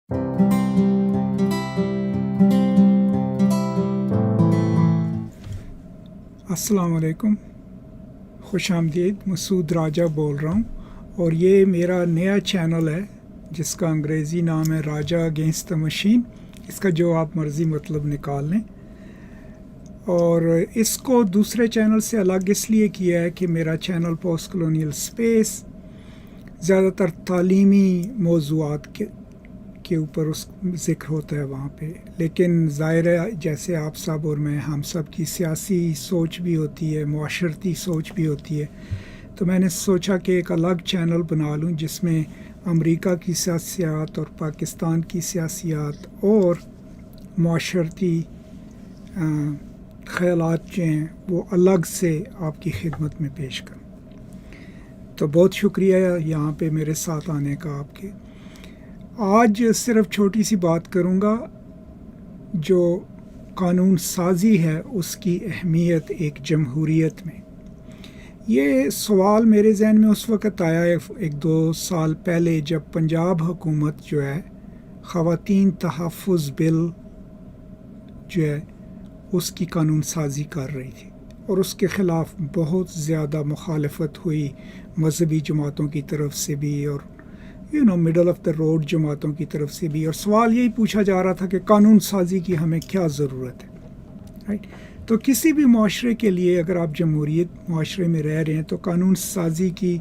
अस्सलाम वालेकुम, खुश आमदीद। मसूद राजा बोल रहा हूँ और ये मेरा नया चैनल है जिसका अंग्रेज़ी नाम है राजा अगेंस्ट द मशीन। इसका जो आप मर्ज़ी मतलब निकाल लें। और इसको दूसरे चैनल से अलग इसलिए किया है कि मेरा चैनल पोस्ट कॉलोनियल स्पेस ज़्यादातर तालीमी मौज़ूआत के ऊपर उस ज़िक्र होता है वहाँ पे, लेकिन ज़ाहिर है जैसे आप सब और मैं, हम सब की सियासी सोच भी होती है, मुआशरती सोच भी होती है। तो मैंने सोचा कि एक अलग चैनल बना लूँ जिसमें अमेरिका की सियासियात और पाकिस्तान की सियासियात और मुआशरती ख़यालात जो हैं वो अलग से आपकी खिदमत में पेश करूँ। तो बहुत शुक्रिया यहाँ पे मेरे साथ आने का आपके। आज सिर्फ छोटी सी बात करूँगा जो कानून साज़ी है उसकी अहमियत एक जमहूरियत में। ये सवाल मेरे जहन में उस वक़्त आया है 1-2 साल पहले जब पंजाब हुकूमत जो है ख़वातीन तहफ़्फ़ुज़ बिल जो है उसकी कानून साज़ी कर रही थी और उसके ख़िलाफ़ बहुत ज़्यादा मुखालफत हुई मज़हबी जमातों की तरफ से भी और मिडल ऑफ़ द रोड जमातों की तरफ से भी। और सवाल यही पूछा जा रहा था कि कानून साज़ी की हमें क्या ज़रूरत है, राइट। तो किसी भी माशरे के लिए अगर आप जमहूरियत माशरे में रह रहे हैं तो कानून साज़ी की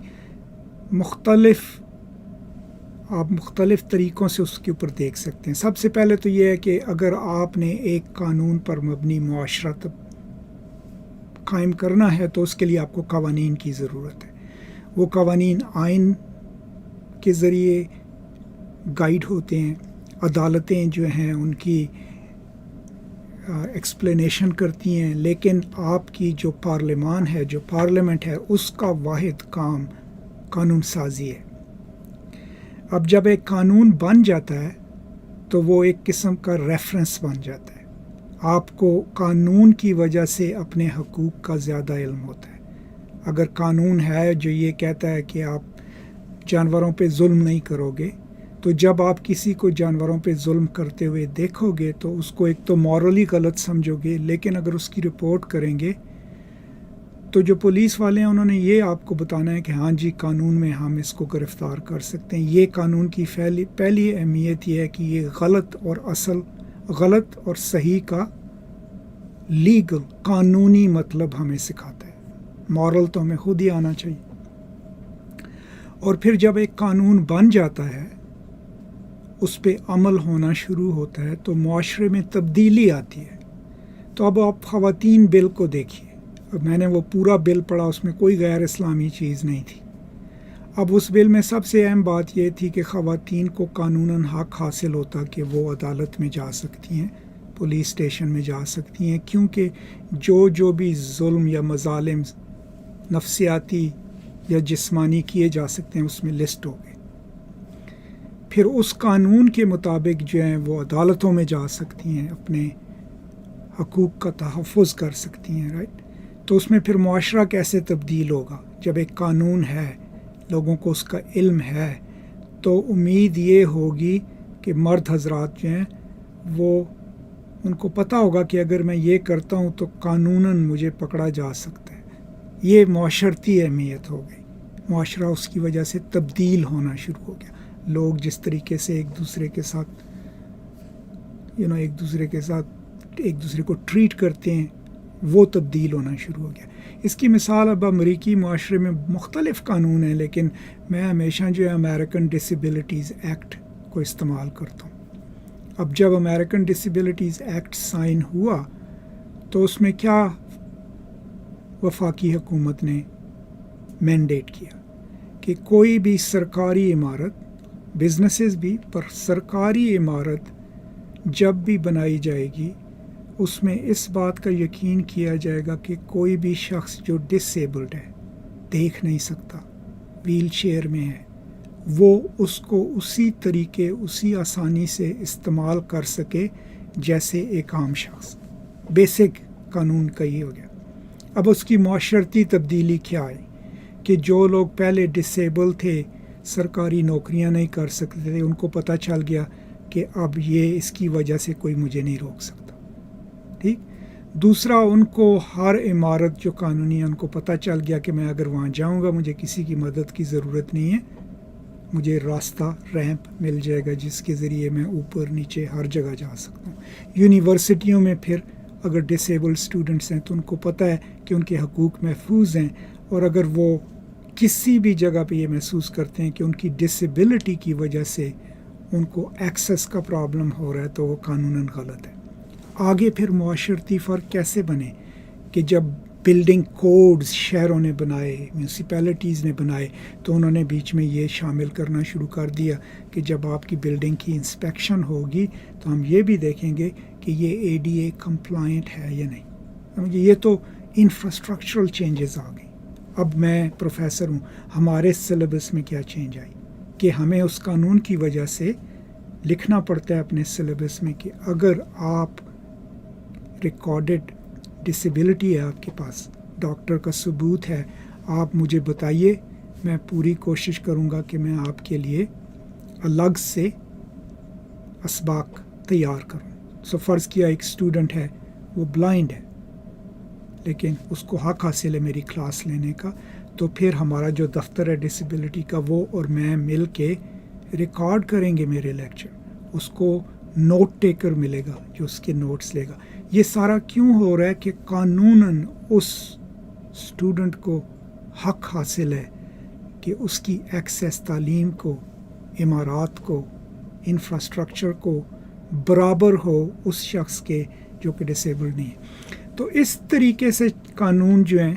आप मुख्तलिफ़ तरीक़ों से उसके ऊपर देख सकते हैं। सबसे पहले तो ये है कि अगर आपने एक कानून पर मबनी मुआशरा कायम करना है तो उसके लिए आपको क़वानीन की ज़रूरत है। वो क़वानीन आइन के ज़रिए गाइड होते हैं, अदालतें जो हैं उनकी एक्सप्लेनेशन करती हैं, लेकिन आपकी जो पार्लियामान है, जो पार्लियामेंट है, उसका वाहिद काम कानून साज़ी है। अब जब एक कानून बन जाता है तो वो एक किस्म का रेफरेंस बन जाता है। आपको कानून की वजह से अपने हकूक़ का ज़्यादा इल्म होता है। अगर कानून है जो ये कहता है कि आप जानवरों पे जुल्म नहीं करोगे, तो जब आप किसी को जानवरों पे जुल्म करते हुए देखोगे तो उसको एक तो मॉरली गलत समझोगे, लेकिन अगर उसकी रिपोर्ट करेंगे तो जो पुलिस वाले हैं उन्होंने ये आपको बताना है कि हाँ जी कानून में हम इसको गिरफ़्तार कर सकते हैं। ये कानून की पहली अहमियत ये है कि ये गलत और सही का लीगल कानूनी मतलब हमें सिखाता है। मॉरल तो हमें खुद ही आना चाहिए। और फिर जब एक कानून बन जाता है, उस पे अमल होना शुरू होता है तो मुआशरे में तब्दीली आती है। तो अब आप ख़वातीन बिल को देखिए। अब मैंने वो पूरा बिल पढ़ा, उसमें कोई गैर इस्लामी चीज़ नहीं थी। अब उस बिल में सबसे अहम बात ये थी कि ख़वातीन को कानूनन हक़ हासिल होता कि वो अदालत में जा सकती हैं, पुलिस स्टेशन में जा सकती हैं, क्योंकि जो भी जुल्म या मज़ालिम नफ्सियाती या जिस्मानी किए जा सकते हैं उसमें लिस्ट हो गए। फिर उस कानून के मुताबिक जो हैं वो अदालतों में जा सकती हैं, अपने हकूक़ का तहफ़्फ़ुज़ कर सकती हैं, राइट। तो उसमें फिर मुआशरा कैसे तब्दील होगा? जब एक कानून है, लोगों को उसका इल्म है, तो उम्मीद ये होगी कि मर्द हज़रात जो हैं वो उनको पता होगा कि अगर मैं ये करता हूँ तो कानूनन मुझे पकड़ा जा सकता है। ये मुआशरती अहमियत हो गई। मुआशरा उसकी वजह से तब्दील होना शुरू हो गया। लोग जिस तरीके से एक दूसरे को ट्रीट करते हैं वो तब्दील होना शुरू हो गया। इसकी मिसाल अब अमेरिकी माशरे में मुख्तलिफ़ कानून हैं, लेकिन मैं हमेशा जो है अमेरिकन डिसेबिलिटीज़ एक्ट को इस्तेमाल करता हूँ। अब जब अमेरिकन डिसेबिलिटीज़ एक्ट साइन हुआ तो उसमें क्या वफाकी हुकूमत ने मैंडेट किया कि कोई भी सरकारी इमारत, बिजनेसेस भी, पर सरकारी इमारत जब भी बनाई जाएगी उसमें इस बात का यकीन किया जाएगा कि कोई भी शख्स जो डिसेबल्ड है, देख नहीं सकता, व्हील चेयर में है, वो उसको उसी तरीके, उसी आसानी से इस्तेमाल कर सके जैसे एक आम शख्स। बेसिक कानून का ये हो गया। अब उसकी मुआशरती तब्दीली क्या आई कि जो लोग पहले डिसेबल थे, सरकारी नौकरियां नहीं कर सकते थे, उनको पता चल गया کہ اب یہ اس کی وجہ سے کوئی مجھے نہیں روک سکتا. ٹھیک. دوسرا، ان کو ہر عمارت جو قانونی ہے ان کو پتہ چل گیا کہ میں اگر وہاں جاؤں گا مجھے کسی کی مدد کی ضرورت نہیں ہے، مجھے راستہ ریمپ مل جائے گا جس کے ذریعے میں اوپر نیچے ہر جگہ جا سکتا ہوں. یونیورسٹیوں میں پھر اگر ڈسیبلڈ اسٹوڈنٹس ہیں تو ان کو پتہ ہے کہ ان کے حقوق محفوظ ہیں، اور اگر وہ کسی بھی جگہ پہ یہ محسوس کرتے ہیں کہ ان کی ڈسیبلٹی کی وجہ سے ان کو ایکسیس کا پرابلم ہو رہا ہے تو وہ قانوناً غلط ہے. آگے پھر معاشرتی فرق کیسے بنے کہ جب بلڈنگ کوڈز شہروں نے بنائے، میونسپیلٹیز نے بنائے، تو انہوں نے بیچ میں یہ شامل کرنا شروع کر دیا کہ جب آپ کی بلڈنگ کی انسپیکشن ہوگی تو ہم یہ بھی دیکھیں گے کہ یہ ADA کمپلائنٹ ہے یا نہیں. یہ تو انفراسٹرکچرل چینجز آ گئی. اب میں پروفیسر ہوں، ہمارے سلیبس میں کیا چینج آئی کہ ہمیں اس قانون کی وجہ سے لکھنا پڑتا ہے اپنے سلیبس میں کہ اگر آپ ریکارڈڈ ڈسیبلٹی ہے، آپ کے پاس ڈاکٹر کا ثبوت ہے، آپ مجھے بتائیے، میں پوری کوشش کروں گا کہ میں آپ کے لیے الگ سے اسباق تیار کروں. فرض کیا ایک اسٹوڈنٹ ہے، وہ بلائنڈ ہے لیکن اس کو حق حاصل ہے میری کلاس لینے کا، تو پھر ہمارا جو دفتر ہے ڈسیبلٹی کا وہ اور میں مل کے ریکارڈ کریں گے میرے لیکچر. اس کو نوٹ ٹیکر ملے گا جو اس کے نوٹس لے گا. یہ سارا کیوں ہو رہا ہے کہ قانوناً اس اسٹوڈنٹ کو حق حاصل ہے کہ اس کی ایکسیس تعلیم کو، عمارات کو، انفراسٹرکچر کو برابر ہو اس شخص کے جو کہ ڈسیبلڈ نہیں ہے. تو اس طریقے سے قانون جو ہیں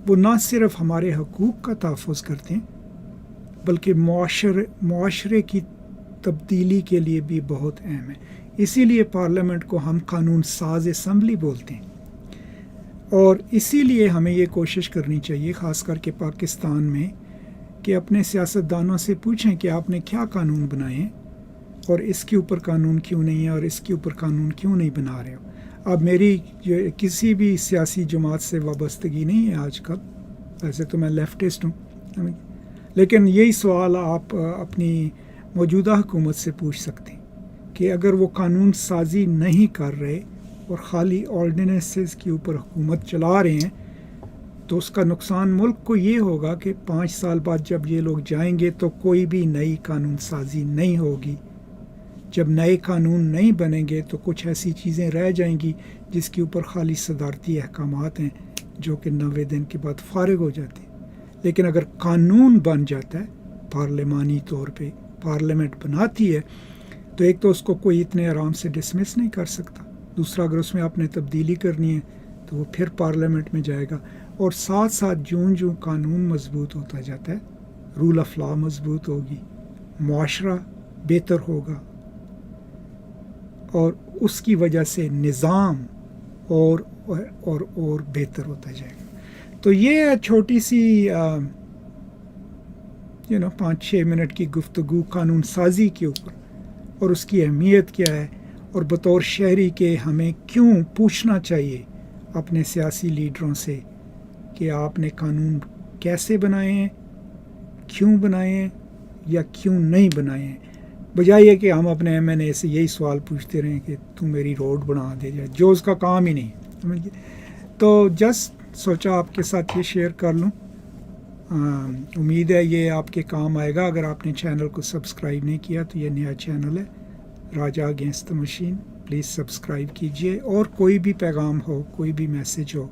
وہ نہ صرف ہمارے حقوق کا تحفظ کرتے ہیں بلکہ معاشرے کی تبدیلی کے لیے بھی بہت اہم ہے. اسی لیے پارلیمنٹ کو ہم قانون ساز اسمبلی بولتے ہیں، اور اسی لیے ہمیں یہ کوشش کرنی چاہیے خاص کر کے پاکستان میں کہ اپنے سیاستدانوں سے پوچھیں کہ آپ نے کیا قانون بنائے ہیں اور اس کے اوپر قانون کیوں نہیں ہے اور اس کے اوپر قانون کیوں نہیں بنا رہے ہو. اب میری کسی بھی سیاسی جماعت سے وابستگی نہیں ہے آج کل، ویسے تو میں لیفٹسٹ ہوں، لیکن یہی سوال آپ اپنی موجودہ حکومت سے پوچھ سکتے ہیں کہ اگر وہ قانون سازی نہیں کر رہے اور خالی آرڈیننسز کے اوپر حکومت چلا رہے ہیں تو اس کا نقصان ملک کو یہ ہوگا کہ 5 سال بعد جب یہ لوگ جائیں گے تو کوئی بھی نئی قانون سازی نہیں ہوگی. جب نئے قانون نہیں بنیں گے تو کچھ ایسی چیزیں رہ جائیں گی جس کے اوپر خالی صدارتی احکامات ہیں جو کہ 90 دن کے بعد فارغ ہو جاتے ہیں. لیکن اگر قانون بن جاتا ہے پارلیمانی طور پہ، پارلیمنٹ بناتی ہے، تو ایک تو اس کو کوئی اتنے آرام سے ڈسمس نہیں کر سکتا، دوسرا اگر اس میں آپ نے تبدیلی کرنی ہے تو وہ پھر پارلیمنٹ میں جائے گا. اور ساتھ ساتھ جوں قانون مضبوط ہوتا جاتا ہے، رول آف لا مضبوط ہوگی، معاشرہ بہتر ہوگا اور اس کی وجہ سے نظام اور بہتر ہوتا جائے گا. تو یہ چھوٹی سی 5-6 منٹ کی گفتگو قانون سازی کے اوپر اور اس کی اہمیت کیا ہے، اور بطور شہری کے ہمیں کیوں پوچھنا چاہیے اپنے سیاسی لیڈروں سے کہ آپ نے قانون کیسے بنائے ہیں، کیوں بنائے ہیں یا کیوں نہیں بنائے ہیں، بجائے یہ کہ ہم اپنے MNA سے یہی سوال پوچھتے رہیں کہ تو میری روڈ بنا دے جائے، جو اس کا کام ہی نہیں. تو جسٹ سوچا آپ کے ساتھ یہ شیئر کر لوں. امید ہے یہ آپ کے کام آئے گا. اگر آپ نے چینل کو سبسکرائب نہیں کیا تو یہ نیا چینل ہے Raja against the machine, please subscribe کیجئے. اور کوئی بھی پیغام ہو، کوئی بھی میسج ہو،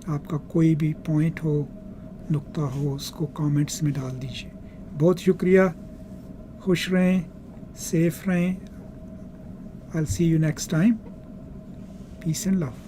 آپ کا کوئی بھی پوائنٹ ہو، نقطہ ہو، اس کو کامنٹس میں ڈال دیجئے. بہت شکریہ. خوش رہیں، سیف رہیں. I'll see you next time. Peace and love.